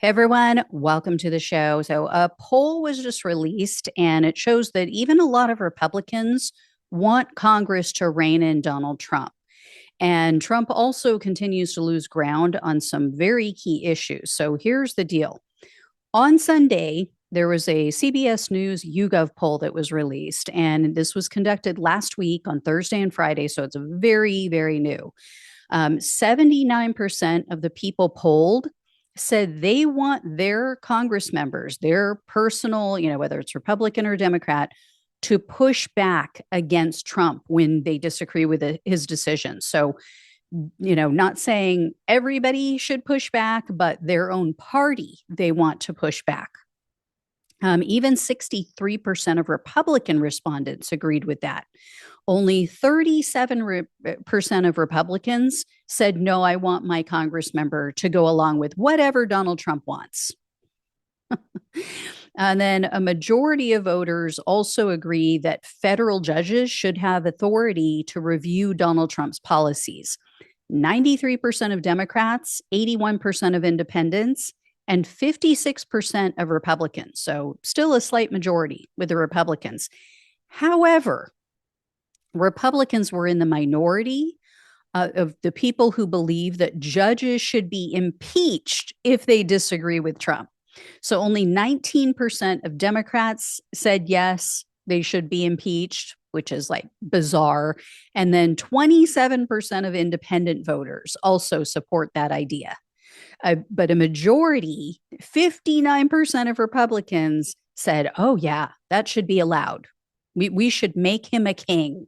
Hey everyone, welcome to the show. So, a poll was just released, and it shows that even a lot of Republicans want Congress to rein in Donald Trump. And Trump also continues to lose ground on some very key issues. So, here's the deal. On Sunday, there was a CBS News YouGov poll that was released, and this was conducted last week on Thursday and Friday. So, it's very, very new. 79% of the people polled said they want their Congress members, their personal, whether it's Republican or Democrat, to push back against Trump when they disagree with his decisions. So, not saying everybody should push back, but their own party, they want to push back. Even 63% of Republican respondents agreed with that. Only 37% of Republicans said, no, I want my Congress member to go along with whatever Donald Trump wants. And then a majority of voters also agree that federal judges should have authority to review Donald Trump's policies. 93% of Democrats, 81% of independents, and 56% of Republicans. So still a slight majority with the Republicans. However, Republicans were in the minority of the people who believe that judges should be impeached if they disagree with Trump. So only 19% of Democrats said yes, they should be impeached, which is like bizarre. And then 27% of independent voters also support that idea. But a majority, 59% of Republicans said, oh, yeah, that should be allowed. We should make him a king.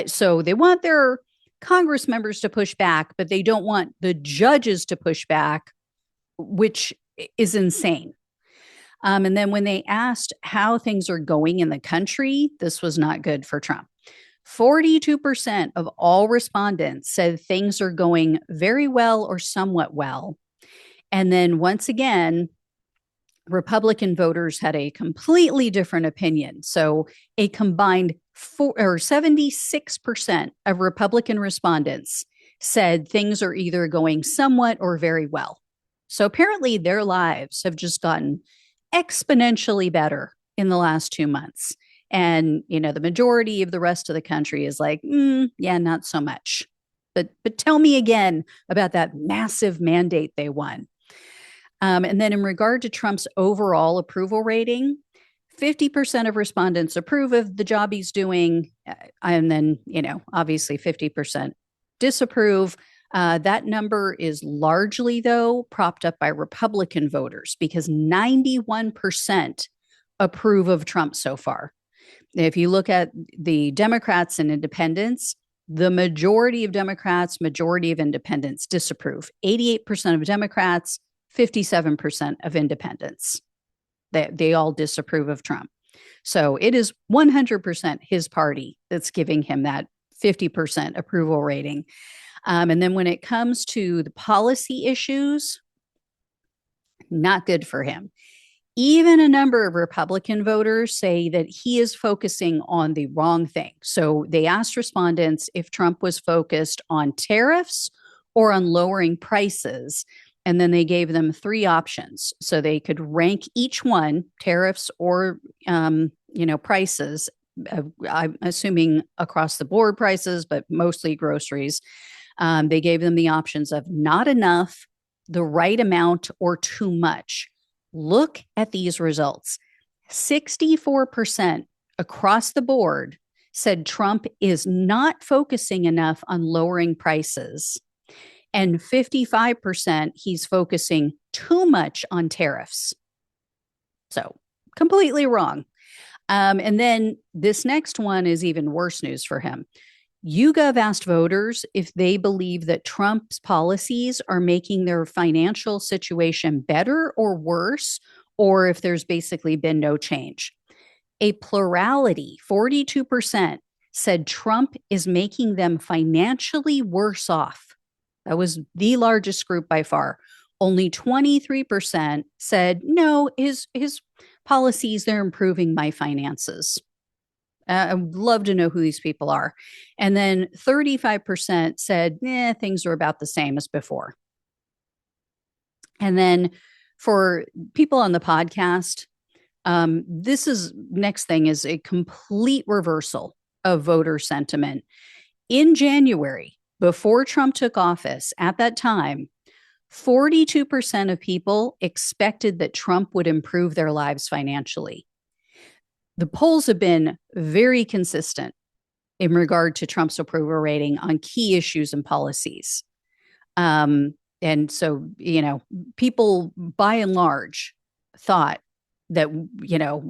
So they want their Congress members to push back, but they don't want the judges to push back, which is insane. And then when they asked how things are going in the country, this was not good for Trump. 42% of all respondents said things are going very well or somewhat well. And then once again, Republican voters had a completely different opinion. So a combined 76% of Republican respondents said things are either going somewhat or very well. So apparently their lives have just gotten exponentially better in the last 2 months. And, the majority of the rest of the country is like, yeah, not so much. But tell me again about that massive mandate they won. And then in regard to Trump's overall approval rating, 50% of respondents approve of the job he's doing. And then, obviously 50% disapprove. That number is largely, though, propped up by Republican voters because 91% approve of Trump so far. If you look at the Democrats and independents, the majority of Democrats, majority of independents disapprove. 88% of Democrats, 57% of independents. They all disapprove of Trump. So it is 100% his party that's giving him that 50% approval rating. And then when it comes to the policy issues, not good for him. Even a number of Republican voters say that he is focusing on the wrong thing. So they asked respondents if Trump was focused on tariffs or on lowering prices. And then they gave them 3 options. So they could rank each one, tariffs or, prices. I'm assuming across the board prices, but mostly groceries. They gave them the options of not enough, the right amount, or too much. Look at these results. 64% across the board said Trump is not focusing enough on lowering prices. And 55% he's focusing too much on tariffs. So completely wrong. And then this next one is even worse news for him. YouGov asked voters if they believe that Trump's policies are making their financial situation better or worse, or if there's basically been no change. A plurality, 42%, said Trump is making them financially worse off. That was the largest group by far. Only 23% said, no, his policies, they're improving my finances. I would love to know who these people are. And then 35% said, things are about the same as before. And then For people on the podcast, this is next thing is a complete reversal of voter sentiment. In January, before Trump took office, at that time, 42% of people expected that Trump would improve their lives financially. The polls have been very consistent in regard to Trump's approval rating on key issues and policies. And so, people by and large thought that,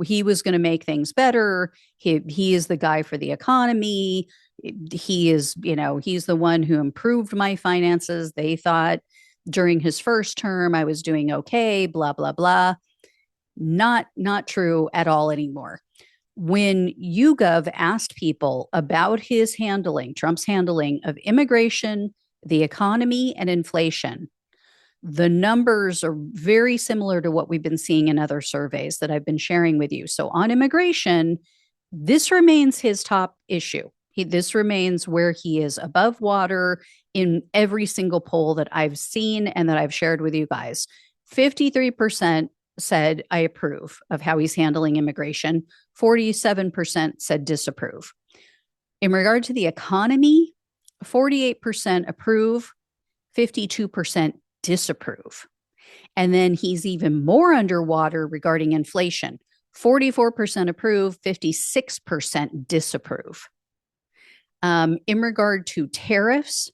he was going to make things better. He is the guy for the economy. He is, he's the one who improved my finances. They thought during his first term, I was doing okay, blah, blah, blah. Not true at all anymore. When YouGov asked people about Trump's handling of immigration, the economy, and inflation, the numbers are very similar to what we've been seeing in other surveys that I've been sharing with you. So on immigration, this remains his top issue. This remains where he is above water in every single poll that I've seen and that I've shared with you guys. 53% said, I approve of how he's handling immigration. 47% said disapprove. In regard to the economy, 48% approve, 52% disapprove. And then he's even more underwater regarding inflation. 44% approve, 56% disapprove. In regard to tariffs,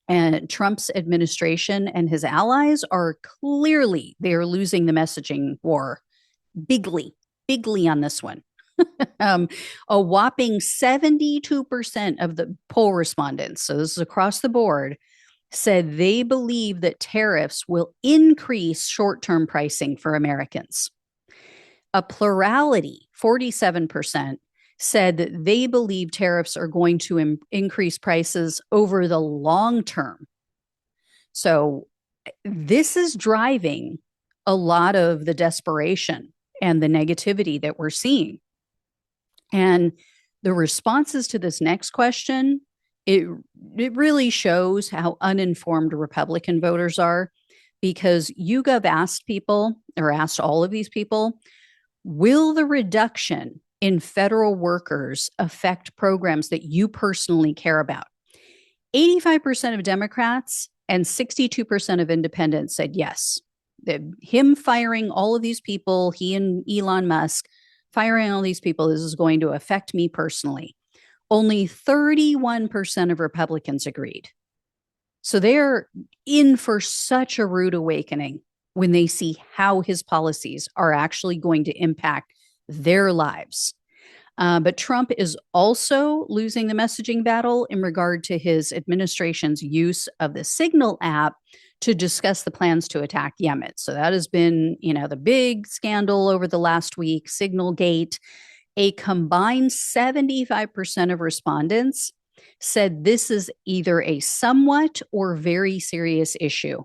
and Trump's administration and his allies are clearly, they are losing the messaging war bigly on this one. A whopping 72% of the poll respondents, so this is across the board, said they believe that tariffs will increase short-term pricing for Americans. A plurality, 47%, said that they believe tariffs are going to increase prices over the long term. So this is driving a lot of the desperation and the negativity that we're seeing. And the responses to this next question, it really shows how uninformed Republican voters are, because YouGov asked all of these people, will the reduction in federal workers affect programs that you personally care about? 85% of Democrats and 62% of independents said yes. Him firing all of these people, he and Elon Musk firing all these people, this is going to affect me personally. Only 31% of Republicans agreed. So they're in for such a rude awakening when they see how his policies are actually going to impact their lives. But Trump is also losing the messaging battle in regard to his administration's use of the Signal app to discuss the plans to attack Yemen. So that has been, the big scandal over the last week, signalgate. A combined 75% of respondents said this is either a somewhat or very serious issue.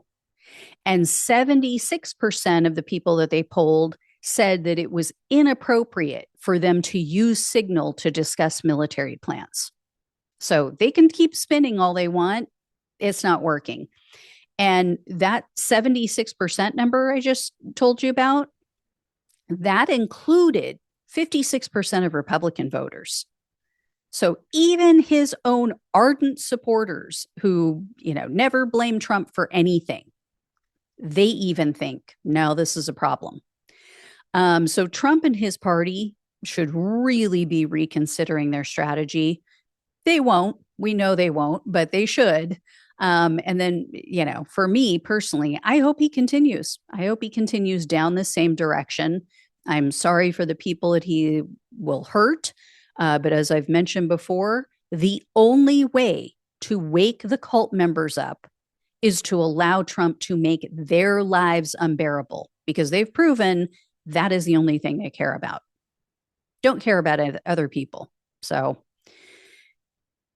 And 76% of the people that they polled said that it was inappropriate for them to use Signal to discuss military plans. So they can keep spinning all they want. It's not working. And that 76% number I just told you about, that included 56% of Republican voters. So even his own ardent supporters who, never blame Trump for anything, they even think, no, this is a problem. So Trump and his party should really be reconsidering their strategy. They won't. We know they won't, but they should. And then, for me personally, I hope he continues. I hope he continues down the same direction. I'm sorry for the people that he will hurt. But as I've mentioned before, the only way to wake the cult members up is to allow Trump to make their lives unbearable, because they've proven that is the only thing they care about. Don't care about other people. So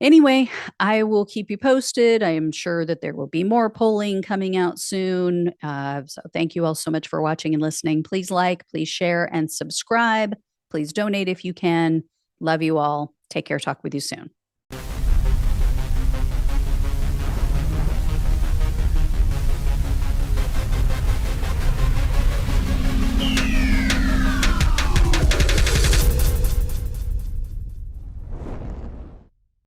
anyway, I will keep you posted. I am sure that there will be more polling coming out soon. So thank you all so much for watching and listening. Please like, please share, and subscribe. Please donate if you can. Love you all. Take care. Talk with you soon.